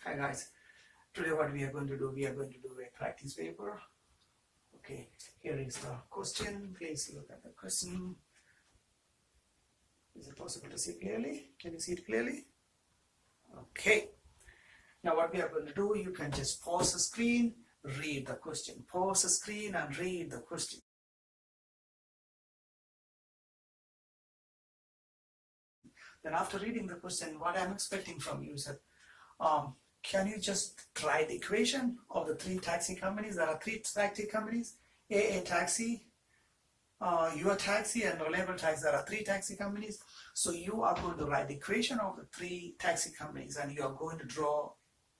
Hi guys, today what we are going to do, we are going to do a practice paper. Okay, here is the question. Please look at the question. Is it possible to see clearly? Can you see it clearly? Okay, now what we are going to do, you can just pause the screen, read the question. Pause the screen and read the question. Then after reading the question, what I'm expecting from you is that can you just try the equation of the three taxi companies? There are three taxi companies, AA Taxi, Your Taxi and Reliable Taxi. There are three taxi companies. So you are going to write the equation of the three taxi companies and you are going to draw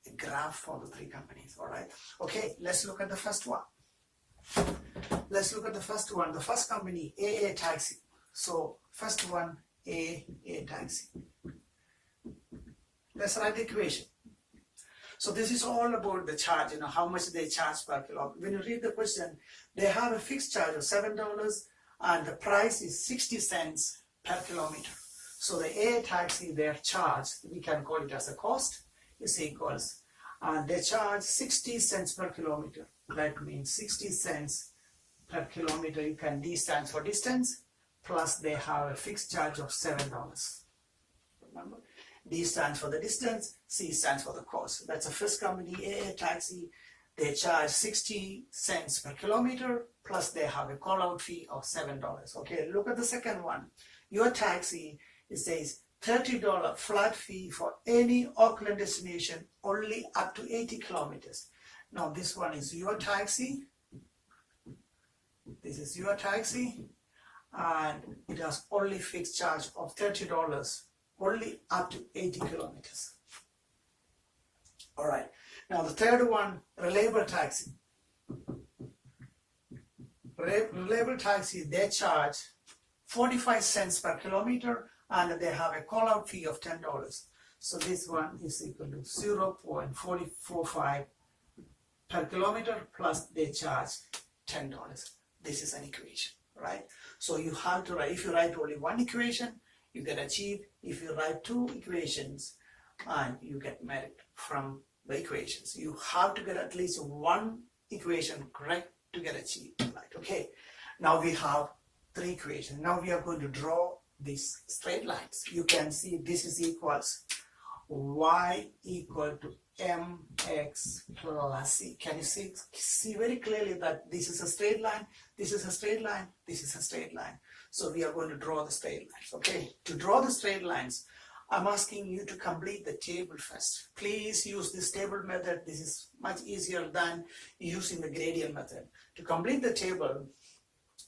a graph for the three companies, all right? Okay, let's look at the first one. Let's look at the first one. The first company, AA Taxi. So first one, AA Taxi. Let's write the equation. So this is all about the charge, how much they charge per kilometer. When you read the question, they have a fixed charge of $7 and the price is 60 cents per kilometer. So the AA Taxi, their charge, we can call it as a cost, is equals, and they charge 60 cents per kilometer. That means 60 cents per kilometer. You can, D stands for distance, plus they have a fixed charge of $7. Remember? D stands for the distance, C stands for the cost. That's the first company, AA Taxi. They charge 60 cents per kilometer, plus they have a call-out fee of $7. Okay, look at the second one. Your Taxi, it says $30 flat fee for any Auckland destination, only up to 80 kilometers. Now this one is Your Taxi. This is Your Taxi, and it has only fixed charge of $30. Only up to 80 kilometers. All right. Now the third one, Reliable Taxi. Reliable Taxi, they charge 45 cents per kilometer and they have a call-out fee of $10. So this one is equal to 0.445 per kilometer plus they charge $10. This is an equation, right? So you have to write, if you write only one equation, you get achieve. If you write two equations and you get merit from the equations, you have to get at least one equation correct to get achieved, right? Okay, now we have three equations. Now we are going to draw these straight lines. You can see this is equals y equal to mx plus c. Can you see very clearly that this is a straight line, this is a straight line, this is a straight line. So we are going to draw the straight lines. Okay, to draw the straight lines, I'm asking you to complete the table first. Please use this table method. This is much easier than using the gradient method. To complete the table,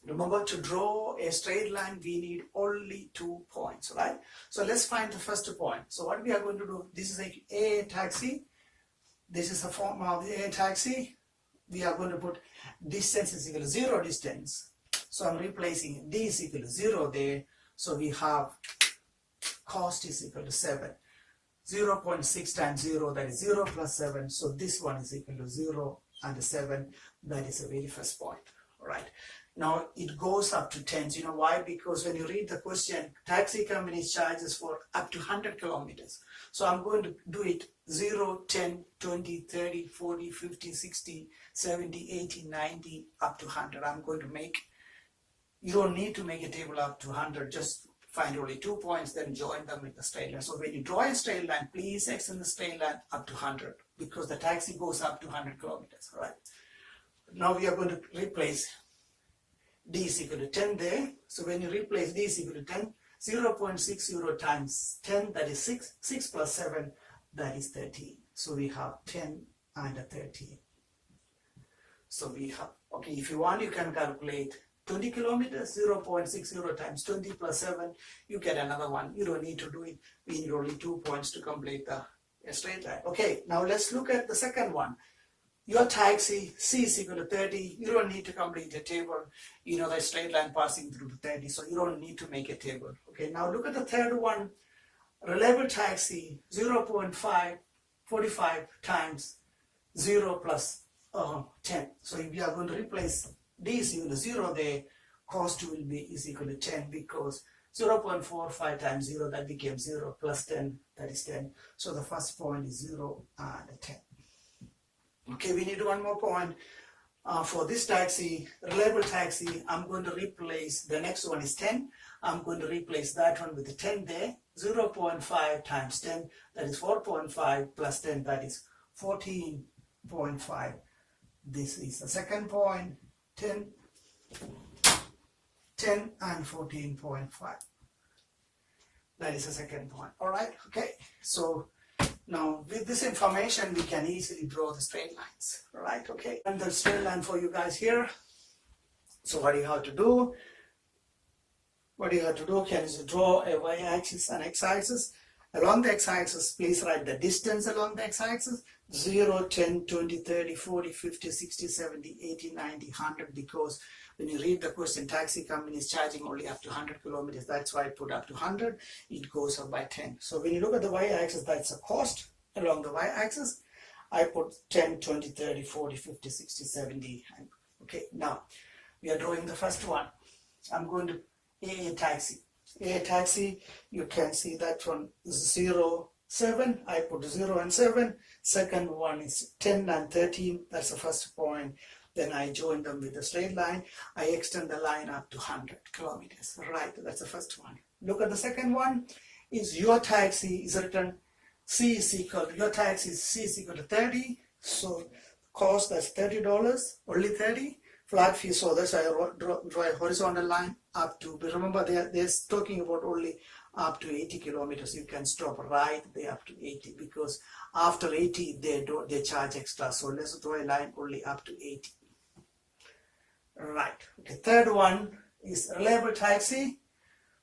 remember, to draw a straight line, we need only 2 points, right? So let's find the first point. So what we are going to do, this is a AA Taxi. This is a form of the AA Taxi. We are going to put distance is equal to 0 distance. So I'm replacing D is equal to 0 there. So we have cost is equal to 7. 0.6 times 0, that is 0 plus 7. So this one is equal to 0 and 7. That is the very first point. All right. Now it goes up to 10. You know why? Because when you read the question, taxi companies charges for up to 100 kilometers. So I'm going to do it 0, 10, 20, 30, 40, 50, 60, 70, 80, 90, up to 100. I'm going to make, you don't need to make a table up to 100. Just find only 2 points, then join them with the straight line. So when you draw a straight line, please extend the straight line up to 100 because the taxi goes up to 100 kilometers. All right. Now we are going to replace D is equal to 10 there. So when you replace D is equal to 10, 0.60 times 10, that is 6. 6 plus 7, that is 13. So we have 10 and a 13. So we have, okay, if you want, you can calculate 20 kilometers, 0.60 times 20 plus 7, you get another one. You don't need to do it. We need only 2 points to complete the straight line. Okay, now let's look at the second one. Your Taxi, C is equal to 30. You don't need to complete a table. You know the straight line passing through to 30, so you don't need to make a table. Okay, now look at the third one. Reliable Taxi, 0.45 times 0 plus 10. So if we are going to replace D is equal to 0 there, cost will be is equal to 10 because 0.45 times 0, that became 0, plus 10, that is 10. So the first point is 0 and 10. Okay, we need one more point. For this taxi, reliable taxi, I'm going to replace, the next one is 10. I'm going to replace that one with the 10 there. 0.5 times 10, that is 4.5, plus 10, that is 14.5. This is the second point, 10 and 14.5. That is the second point. All right, okay. So now with this information, we can easily draw the straight lines. All right, okay. And the straight line for you guys here. So what do you have to do? Can you draw a y-axis and x-axis? Along the x-axis, please write the distance along the x-axis. 0, 10, 20, 30, 40, 50, 60, 70, 80, 90, 100, because when you read the question, taxi company is charging only up to 100 kilometers. That's why I put up to 100. It goes up by 10. So when you look at the y-axis, that's the cost along the y-axis. I put 10, 20, 30, 40, 50, 60, 70. Okay, now we are drawing the first one. I'm going to A taxi. A taxi, you can see that one is 0, 7. I put 0 and 7. Second one is 10 and 13. That's the first point. Then I join them with a straight line. I extend the line up to 100 kilometers. Right, that's the first one. Look at the second one. Is your taxi is written C is equal to, your taxi is C is equal to 30. So cost, that's $30, only 30. Flat fee, so that's why I draw a horizontal line up to, but remember they're talking about only up to 80 kilometers. You can stop right there up to 80, because after 80 they charge extra. So let's draw a line only up to 80. Right, okay. Third one is reliable taxi.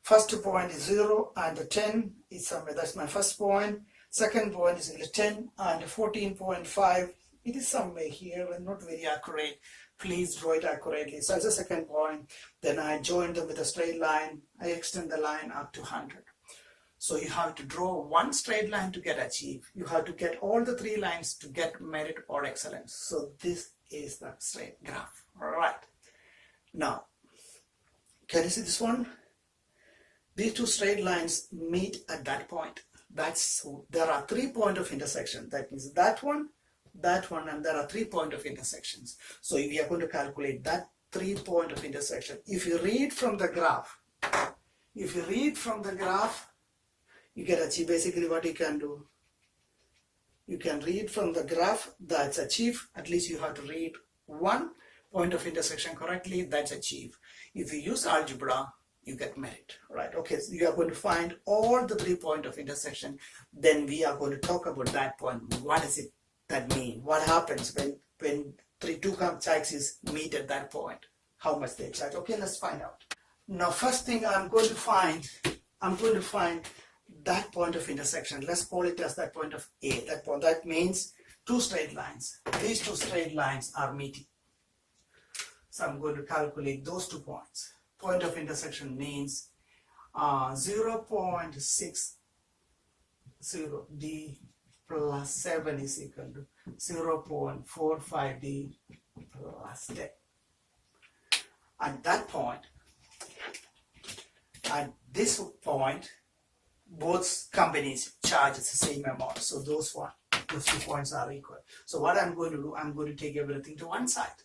First point is 0 and 10 is somewhere, that's my first point. Second point is 10 and 14.5. It is somewhere here and not very accurate. Please draw it accurately. So that's the second point. Then I join them with a straight line. I extend the line up to 100. So you have to draw one straight line to get achieve. You have to get all the three lines to get merit or excellence. So this is the straight graph. All right. Now, can you see this one? These two straight lines meet at that point. There are 3 points of intersection. That means that one, and there are 3 points of intersections. So we are going to calculate that 3 points of intersection. If you read from the graph, you can achieve basically what you can do. You can read from the graph, that's achieve. At least you have to read 1 point of intersection correctly, that's achieve. If you use algebra, you get merit, right? Okay, so you are going to find all the 3 points of intersection. Then we are going to talk about that point. What does it that mean? What happens when two taxis meet at that point? How much they charge? Okay, let's find out. Now, first thing I'm going to find that point of intersection. Let's call it as that point of A. That means two straight lines. These two straight lines are meeting. So I'm going to calculate those 2 points. Point of intersection means 0.60D plus 7 is equal to 0.45D plus 10. At that point, at this point, both companies charge the same amount. So those 2 points are equal. So what I'm going to do, I'm going to take everything to one side.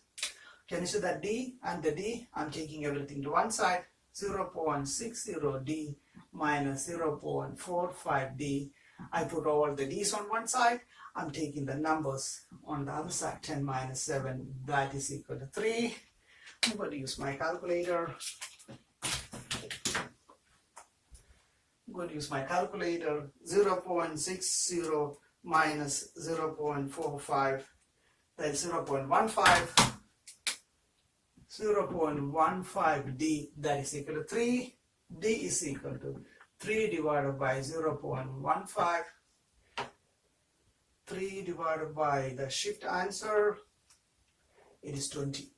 Can you see that D and the D? I'm taking everything to one side. 0.60D minus 0.45D. I put all the D's on one side. I'm taking the numbers on the other side. 10 minus 7, that is equal to 3. I'm going to use my calculator. 0.60 minus 0.45, that's 0.15. 0.15D, that is equal to 3. D is equal to 3 divided by 0.15. 3 divided by the shift answer, it is 20.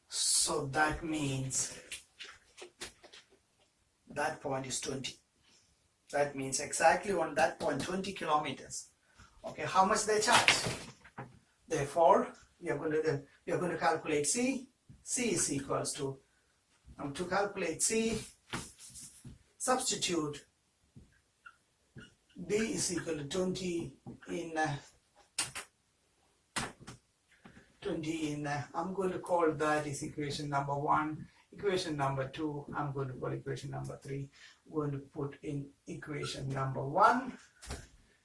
So that means that point is 20. That means exactly on that point 20 kilometers. Okay, how much they charge? Therefore, we are going to calculate C. C is equals to To calculate C, substitute D is equal to 20 in I'm going to call that is equation number 1. Equation number 2, I'm going to call equation number 3. I'm going to put in equation number 1.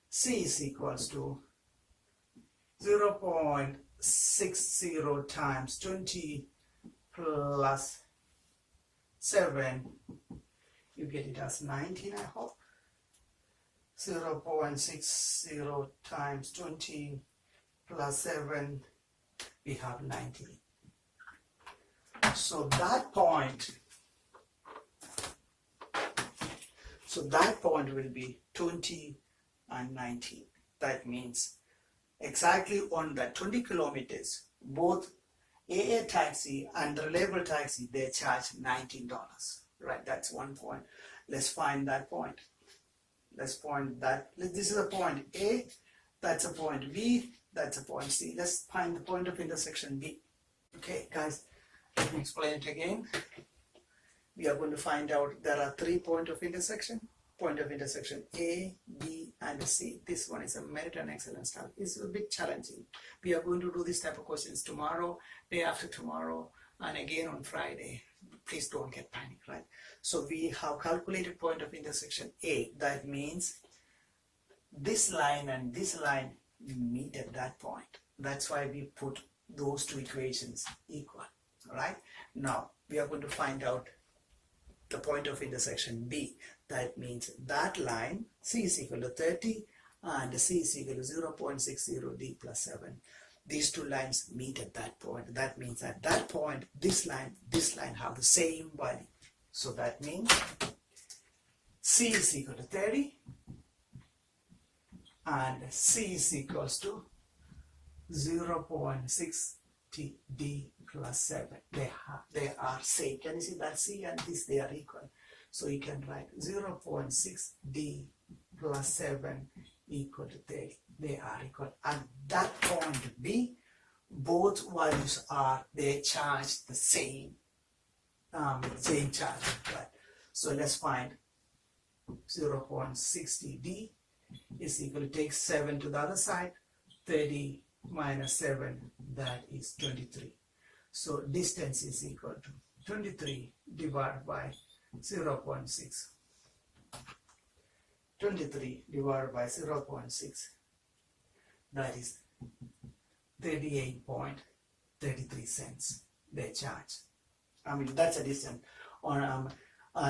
C is equals to 0.60 times 20 plus 7. You get it as 19, I hope. 0.60 times 20 plus 7, we have 19. So that point will be 20 and 19. That means exactly on that 20 kilometers, both AA taxi and reliable taxi, they charge $19. Right, that's one point. Let's find that point. Let's point that. This is a point A, that's a point B, that's a point C. Let's find the point of intersection B. Okay, guys, let me explain it again. We are going to find out there are 3 points of intersection. Point of intersection A, B, and C. This one is a merit and excellence type. It's a bit challenging. We are going to do this type of questions tomorrow, day after tomorrow, and again on Friday. Please don't get panic, right? So we have calculated point of intersection A. That means this line and this line meet at that point. That's why we put those two equations equal, right? Now we are going to find out the point of intersection B. That means that line C is equal to 30 and C is equal to 0.60 D plus 7. These two lines meet at that point. That means at that point, this line have the same value. So that means C is equal to 30 and C is equals to 0.60 D plus 7. They are same. Can you see that C and this, they are equal. So you can write 0.6 D plus 7 equal to 30. They are equal. At that point B, both values are, they charge the same charge, right? So let's find 0.60 D is equal to, take 7 to the other side, 30 minus 7, that is 23. So distance is equal to 23 divided by 0.6. 23 divided by 0.6, that is 38.33 cents they charge. I mean, that's a distance. On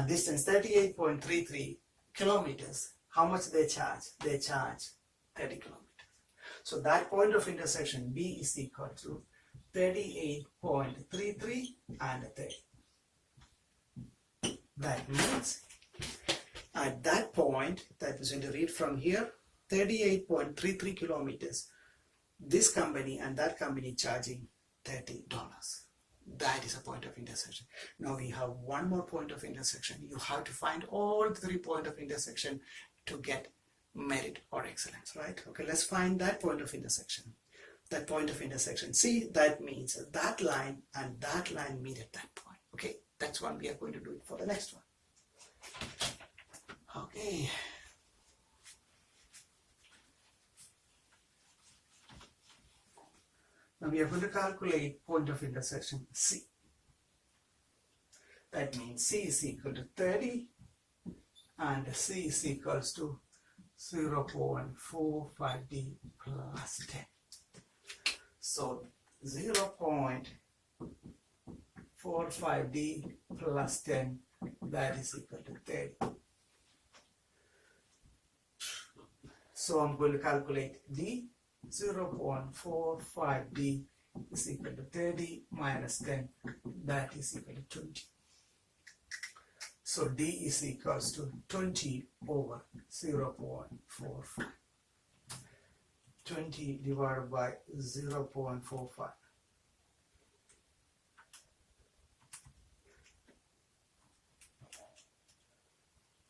distance 38.33 kilometers, how much they charge? They charge 30 kilometers. So that point of intersection B is equal to 38.33 and 30. That means at that point, that is going to read from here, 38.33 kilometers. This company and that company charging $30. That is a point of intersection. Now we have one more point of intersection. You have to find all 3 points of intersection to get merit or excellence, right? Okay, let's find that point of intersection. That point of intersection C, that means that line and that line meet at that point. Okay, that's one we are going to do it for the next one. Okay. Now we are going to calculate point of intersection C. That means C is equal to 30 and C is equals to 0.45D plus 10. So 0.45D plus 10, that is equal to 30. So I'm going to calculate D. 0.45D is equal to 30 minus 10, that is equal to 20. So D is equals to 20 over 0.45. 20 divided by 0.45.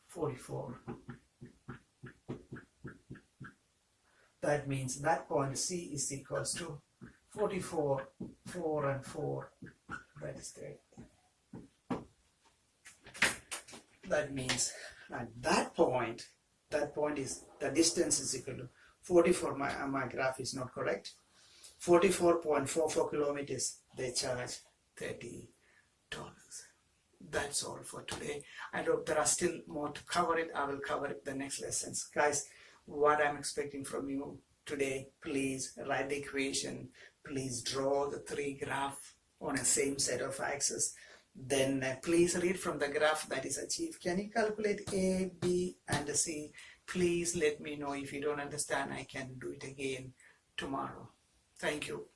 44. That means that point C is equals to 44, 4 and 4, that is 30. That means at that point is, the distance is equal to 44, my graph is not correct, 44.44 kilometers, they charge $30. That's all for today. I hope there are still more to cover it. I will cover it the next lessons. Guys, what I'm expecting from you today, please write the equation, please draw the three graphs on a same set of axes. Then please read from the graph that is achieved. Can you calculate A, B, and C? Please let me know. If you don't understand, I can do it again tomorrow. Thank you.